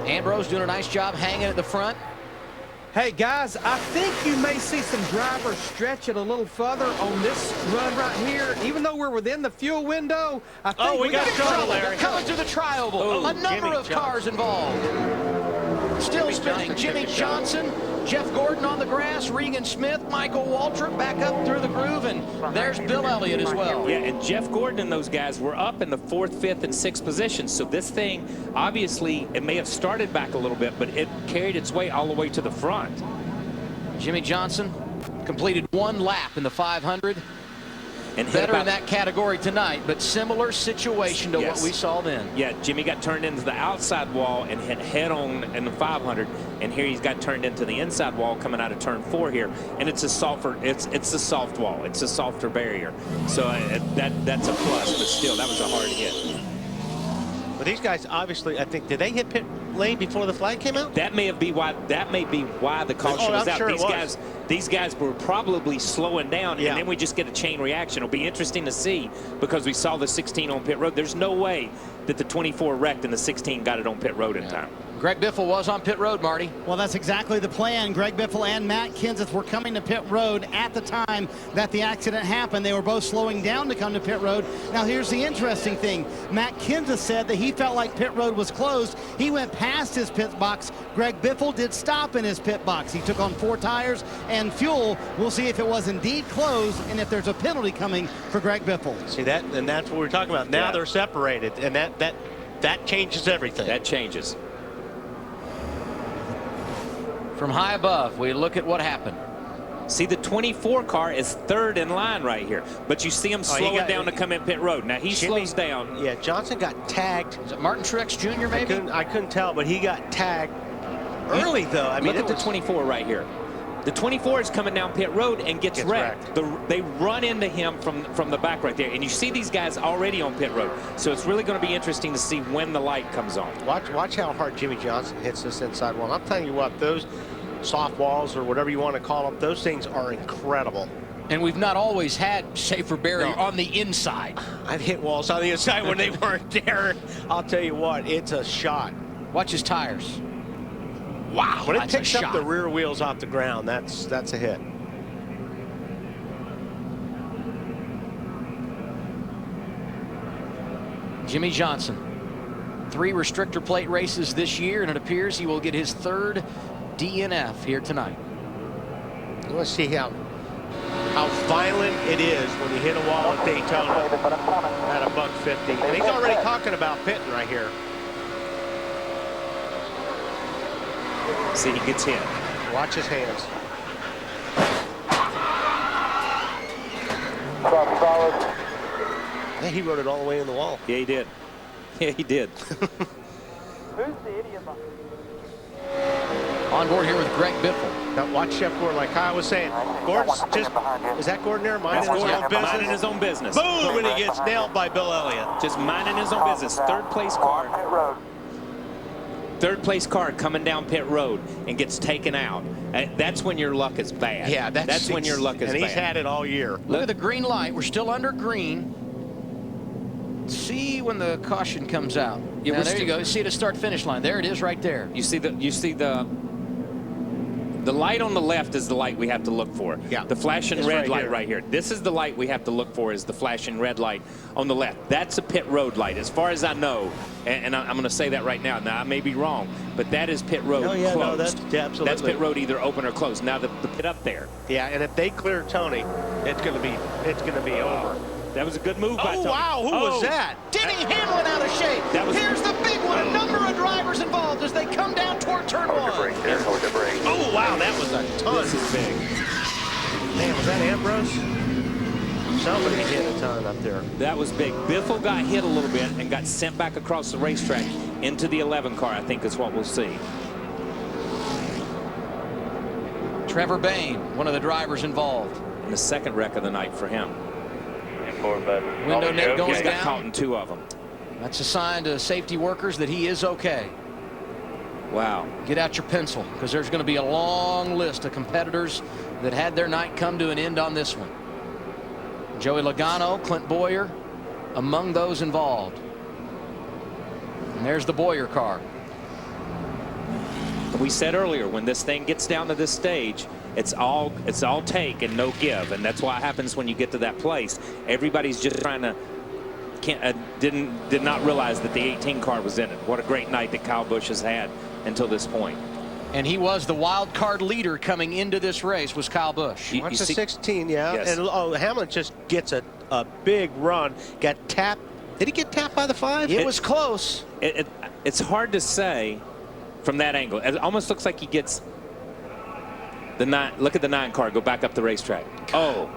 Ambrose doing a nice job hanging at the front. Hey, guys, I think you may see some drivers stretch it a little further on this run right here. Even though we're within the fuel window, I think we got trouble, Larry. Coming to the tri-oval. A number of cars involved. Still spinning. Jimmie Johnson, Jeff Gordon on the grass, Regan Smith, Michael Waltrip back up through the groove, and there's Bill Elliott as well. Yeah, and Jeff Gordon and those guys were up in the 4th, 5th, and 6th positions. So this thing, obviously, it may have started back a little bit, but it carried its way all the way to the front. Jimmie Johnson completed 1 lap in the 500. And better in that category tonight, but similar situation to what we saw then. Yeah, Jimmie got turned into the outside wall and hit head-on in the 500, and here he's got turned into the inside wall coming out of turn 4 here, and it's a softer, it's a soft wall, it's a softer barrier, so that's a plus, but still, that was a hard hit. Well, these guys obviously, I think, did they hit pit lane before the flag came out? That may be why the caution was out. Sure these guys were probably slowing down, and then we just get a chain reaction. It'll be interesting to see because we saw the 16 on pit road. There's no way that the 24 wrecked and the 16 got it on pit road in time. Greg Biffle was on pit road, Marty. Well, that's exactly the plan. Greg Biffle and Matt Kenseth were coming to pit road at the time that the accident happened. They were both slowing down to come to pit road. Now, here's the interesting thing. Matt Kenseth said that he felt like pit road was closed. He went past his pit box. Greg Biffle did stop in his pit box. He took on 4 tires and fuel. We'll see if it was indeed closed and if there's a penalty coming for Greg Biffle. See that, and that's what we're talking about. Now they're separated, and that changes everything. That changes. From high above, we look at what happened. See, the 24 car is 3rd in line right here, but you see him slowing down to come in pit road. Now he slows down. Yeah, Johnson got tagged. Is it Martin Truex Jr. maybe? I couldn't tell, but he got tagged early though. I mean, look at the 24 right here. The 24 is coming down pit road and gets wrecked. They run into him from the back right there, and you see these guys already on pit road. So it's really going to be interesting to see when the light comes on. Watch how hard Jimmie Johnson hits this inside wall. I'm telling you what, those soft walls or whatever you want to call them, those things are incredible. And we've not always had safer barrier on the inside. I've hit walls on the inside when they weren't there. I'll tell you what, it's a shot. Watch his tires. Wow, when it picks up the rear wheels off the ground, that's a hit. Jimmie Johnson, 3 restrictor plate races this year, and it appears he will get his 3rd DNF here tonight. Let's see how violent it is when you hit a wall at Daytona at $150. And he's already talking about pitting right here. See, he gets hit. Watch his hands. Yeah, he rode it all the way in the wall. Yeah, he did. Yeah, he did. On board here with Greg Biffle. Now watch Jeff Gordon, like I was saying. Gordon's just, is that Gordon there? Minding his own business. Boom, and he gets nailed by Bill Elliott. Just minding his own business. 3rd place car. 3rd place car coming down pit road and gets taken out. That's when your luck is bad. Yeah, that's when your luck is bad. And he's had it all year. Look at the green light. We're still under green. See when the caution comes out. Yeah, there you go. You see the start-finish line. There it is, right there. You see the light on the left is the light we have to look for. Yeah. The flashing red light right here. This is the light we have to look for, is the flashing red light on the left. That's a pit road light, as far as I know. And I'm going to say that right now. Now, I may be wrong, but that is pit road closed. No, that's absolutely. That's pit road either open or closed. Now the pit up there. Yeah, and if they clear Tony, it's going to be over. That was a good move by Tony. Wow, who was that? Denny Hamlin out of shape. Here's the big one. A number of drivers involved as they come down toward turn 1. Oh, wow, that was a ton. This is big. Man, was that Ambrose? Somebody hit a ton up there. That was big. Biffle got hit a little bit and got sent back across the racetrack into the 11 car, I think is what we'll see. Trevor Bayne, one of the drivers involved. And the 2nd wreck of the night for him. Window net going He's got down. caught in 2 of them. That's a sign to safety workers that he is okay. Wow. Get out your pencil, because there's going to be a long list of competitors that had their night come to an end on this one. Joey Logano, Clint Boyer, among those involved. And there's the Boyer car. We said earlier, when this thing gets down to this stage, it's all take and no give, and that's what happens when you get to that place. Everybody's just trying to did not realize that the 18 car was in it. What a great night that Kyle Busch has had until this point. And he was the wild card leader coming into this race, was Kyle Busch. Watch the 16, yeah. Yes. And Hamlin just gets a big run. Got tapped. Did he get tapped by the 5? It was close. It's hard to say from that angle. It almost looks like he gets the 9. Look at the 9 car go back up the racetrack. Oh.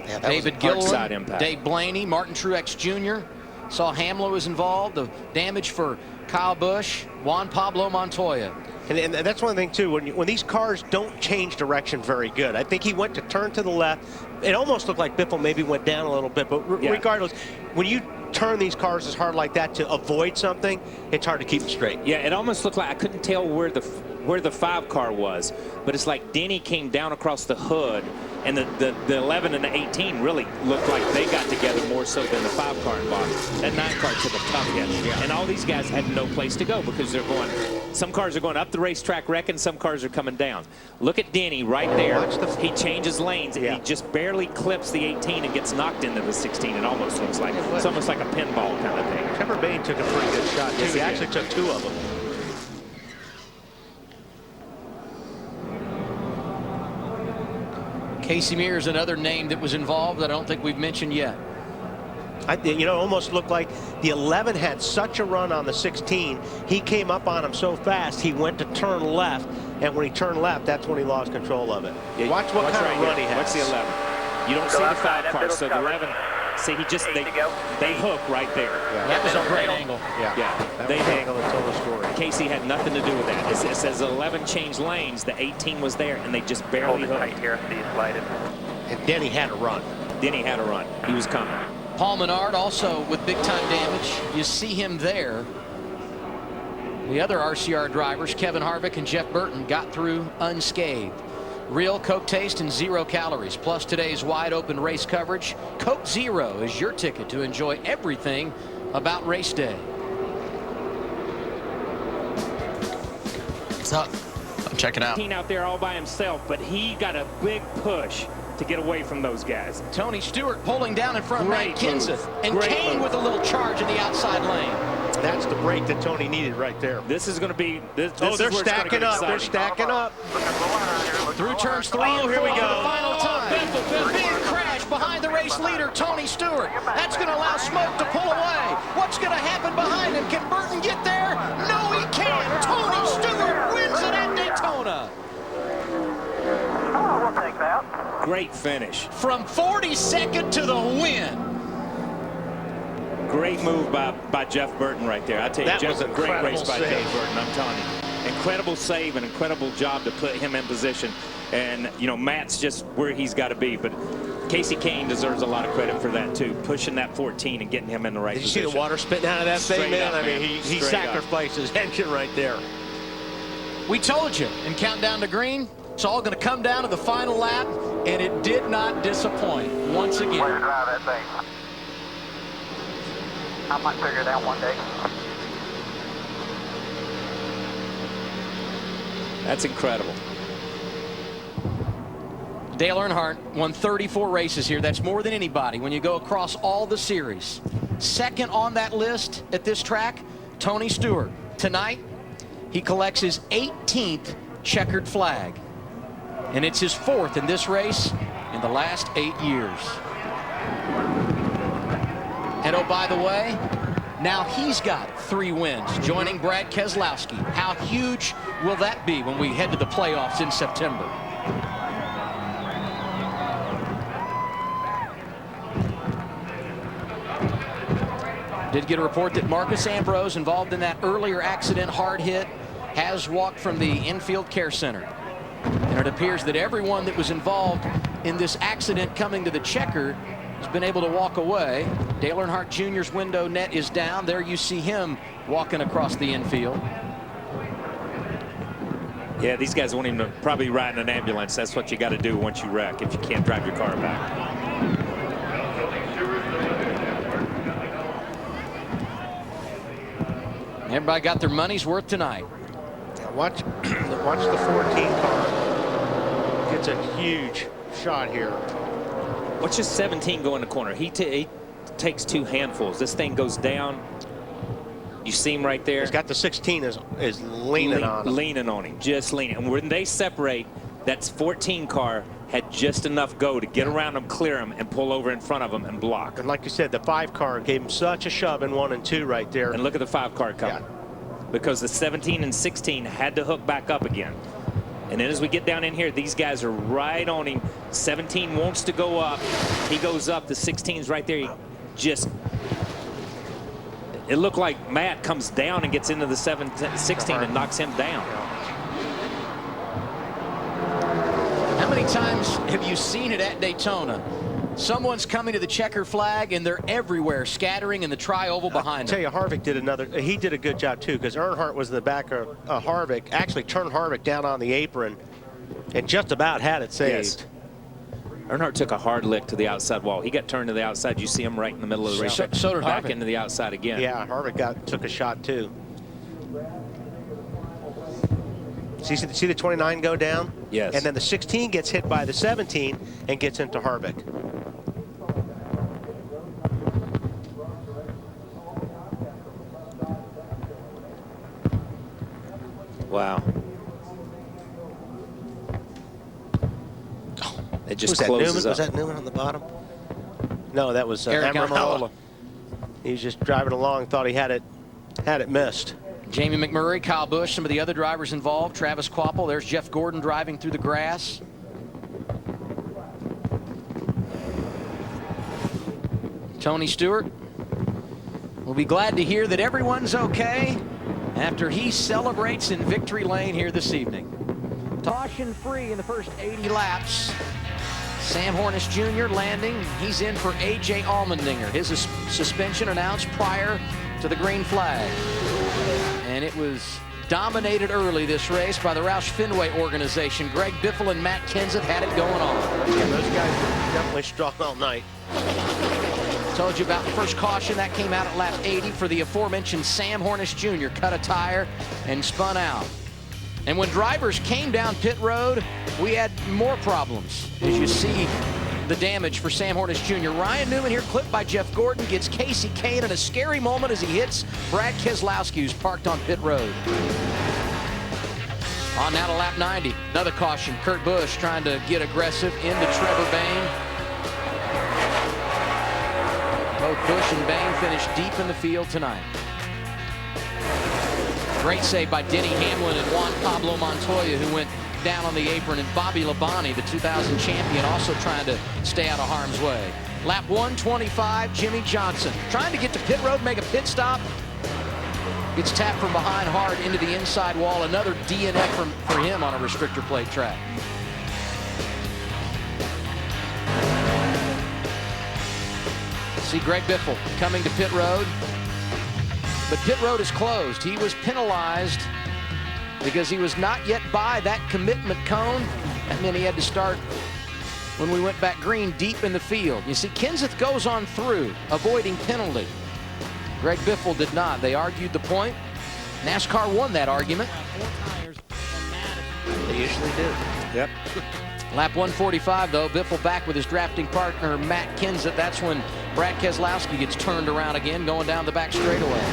Yeah, David Gilliland, impact. Dave Blaney, Martin Truex Jr. Saw Hamlin was involved. The damage for Kyle Busch, Juan Pablo Montoya. And that's one thing, too, when these cars don't change direction very good. I think he went to turn to the left. It almost looked like Biffle maybe went down a little bit, but regardless, when you turn these cars as hard like that to avoid something, it's hard to keep them straight. Yeah, it almost looked like I couldn't tell where the 5 car was, but it's like Denny came down across the hood, and the 11 and the 18 really looked like they got together more so than the 5 car involved. That 9 car took a tough hit, and all these guys had no place to go because they're going. Some cars are going up the racetrack wrecking, some cars are coming down. Look at Denny right there. He changes lanes, and he just barely clips the 18 and gets knocked into the 16. It almost looks like it's almost like a pinball kind of thing. Trevor Bayne took a pretty good shot, too. Yes, he actually took 2 of them. Casey Mears is another name that was involved that I don't think we've mentioned yet. You know, it almost looked like the 11 had such a run on the 16. He came up on him so fast, he went to turn left, and when he turned left, that's when he lost control of it. Yeah, watch what kind of run he has. Watch the 11. You don't see the 5 car, so the 11. See, they hook right there. Yeah. That was a great angle. Yeah. They angle until the score. Casey had nothing to do with that. It says 11 changed lanes. The 18 was there, and they just barely hooked. And Denny had a run. Denny had a run. He was coming. Paul Menard also with big time damage. You see him there. The other RCR drivers, Kevin Harvick and Jeff Burton, got through unscathed. Real Coke taste and 0 calories, plus today's wide open race coverage. Coke Zero is your ticket to enjoy everything about race day. What's up? Check it out. Out there all by himself, but he got a big push to get away from those guys. Tony Stewart pulling down in front of Matt Kenseth, and Great Kane move. with a little charge in the outside lane. That's the break that Tony needed right there. This is going to be. This Oh, is they're where it's gonna stacking get up. exciting. They're stacking up. Through turns 3 and 4 here we for go. the final time. Big crash behind the race leader, Tony Stewart. That's going to allow Smoke to pull away. What's going to happen behind him? Can Burton get there? No, he can't. Tony Stewart wins it at Daytona. We'll take that. Great finish. From 42nd to the win. Great move by Jeff Burton right there. I tell you, That Jeff, was a great race by incredible Jeff save. Burton. I'm telling you, incredible save, an incredible job to put him in position. And you know, Matt's just where he's got to be, but Casey Kane deserves a lot of credit for that too, pushing that 14 and getting him in the right Did you position. see the water spitting out of that Straight thing, man? up, I mean, man. he Straight sacrificed his engine right there. We told you in Countdown to Green, it's all going to come down to the final lap, and it did not disappoint once Way to again. drive that thing. I might figure it out one day. That's incredible. Dale Earnhardt won 34 races here. That's more than anybody when you go across all the series. Second on that list at this track, Tony Stewart. Tonight, he collects his 18th checkered flag. And it's his 4th in this race in the last 8 years. And oh, by the way, now he's got 3 wins, joining Brad Keselowski. How huge will that be when we head to the playoffs in September? Did get a report that Marcus Ambrose, involved in that earlier accident, hard hit, has walked from the infield care center. And it appears that everyone that was involved in this accident coming to the checker has been able to walk away. Dale Earnhardt Jr.'s window net is down. There you see him walking across the infield. Yeah, these guys won't even probably ride in an ambulance. That's what you got to do once you wreck if you can't drive your car back. Everybody got their money's worth tonight. Watch the 14 car. Gets a huge shot here. Watch his 17 go in the corner. He takes 2 handfuls. This thing goes down. You see him right there. He's got the 16 is leaning on him. Leaning on him, just leaning. And when they separate, that 14 car had just enough go to get around him, clear him, and pull over in front of him and block. And like you said, the 5 car gave him such a shove in 1 and 2 right there. And look at the 5 car coming. Yeah. Because the 17 and 16 had to hook back up again. And then as we get down in here, these guys are right on him. 17 wants to go up. He goes up. The 16's right there. He just... It looked like Matt comes down and gets into the 16 and knocks him down. How many times have you seen it at Daytona? Someone's coming to the checker flag and they're everywhere, scattering in the tri-oval behind them. I tell you, Harvick did a good job too, because Earnhardt was in the back of Harvick, actually turned Harvick down on the apron and just about had it saved. Yes. Earnhardt took a hard lick to the outside wall. He got turned to the outside. You see him right in the middle of the race. So did back Harvick. Into the outside again. Yeah, Harvick took a shot too. See the 29 go down? Yes. And then the 16 gets hit by the 17 and gets into Harvick. Wow. It just Was that closes Newman? up. Was that Newman on the bottom? No, that was Eric Amarola. He was just driving along, thought he had it missed. Jamie McMurray, Kyle Busch, some of the other drivers involved. Travis Kvapil, there's Jeff Gordon driving through the grass. Tony Stewart will be glad to hear that everyone's okay after he celebrates in victory lane here this evening. Caution free in the first 80 laps. Sam Hornish Jr. landing. He's in for A.J. Allmendinger. His suspension announced prior to the green flag. And it was dominated early, this race, by the Roush Fenway organization. Greg Biffle and Matt Kenseth had it going on. Yeah, those guys were definitely strong all night. Told you about the first caution that came out at lap 80 for the aforementioned Sam Hornish Jr. Cut a tire and spun out. And when drivers came down pit road, we had more problems. As you see the damage for Sam Hornish Jr. Ryan Newman here, clipped by Jeff Gordon, gets Casey Kane in a scary moment as he hits Brad Keselowski, who's parked on pit road. On now to lap 90. Another caution. Kurt Busch trying to get aggressive into Trevor Bayne. Both Busch and Bayne finished deep in the field tonight. Great save by Denny Hamlin and Juan Pablo Montoya, who went down on the apron, and Bobby Labonte, the 2000 champion, also trying to stay out of harm's way. Lap 125, Jimmie Johnson trying to get to pit road, make a pit stop. Gets tapped from behind hard into the inside wall. Another DNF for him on a restrictor plate track. See Greg Biffle coming to pit road. But pit road is closed. He was penalized because he was not yet by that commitment cone. That meant he had to start when we went back green deep in the field. You see, Kenseth goes on through, avoiding penalty. Greg Biffle did not. They argued the point. NASCAR won that argument. They usually do. Yep. Lap 145, though, Biffle back with his drafting partner, Matt Kenseth. That's when Brad Keselowski gets turned around again, going down the back straightaway.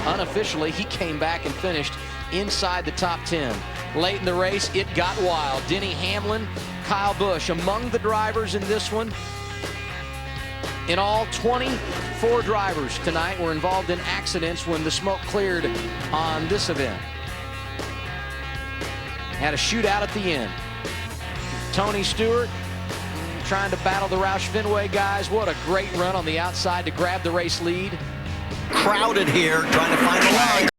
Unofficially, he came back and finished inside the top 10. Late in the race, it got wild. Denny Hamlin, Kyle Busch among the drivers in this one. In all, 24 drivers tonight were involved in accidents when the smoke cleared on this event. Had a shootout at the end. Tony Stewart trying to battle the Roush Fenway guys. What a great run on the outside to grab the race lead. Crowded here, trying to find the line.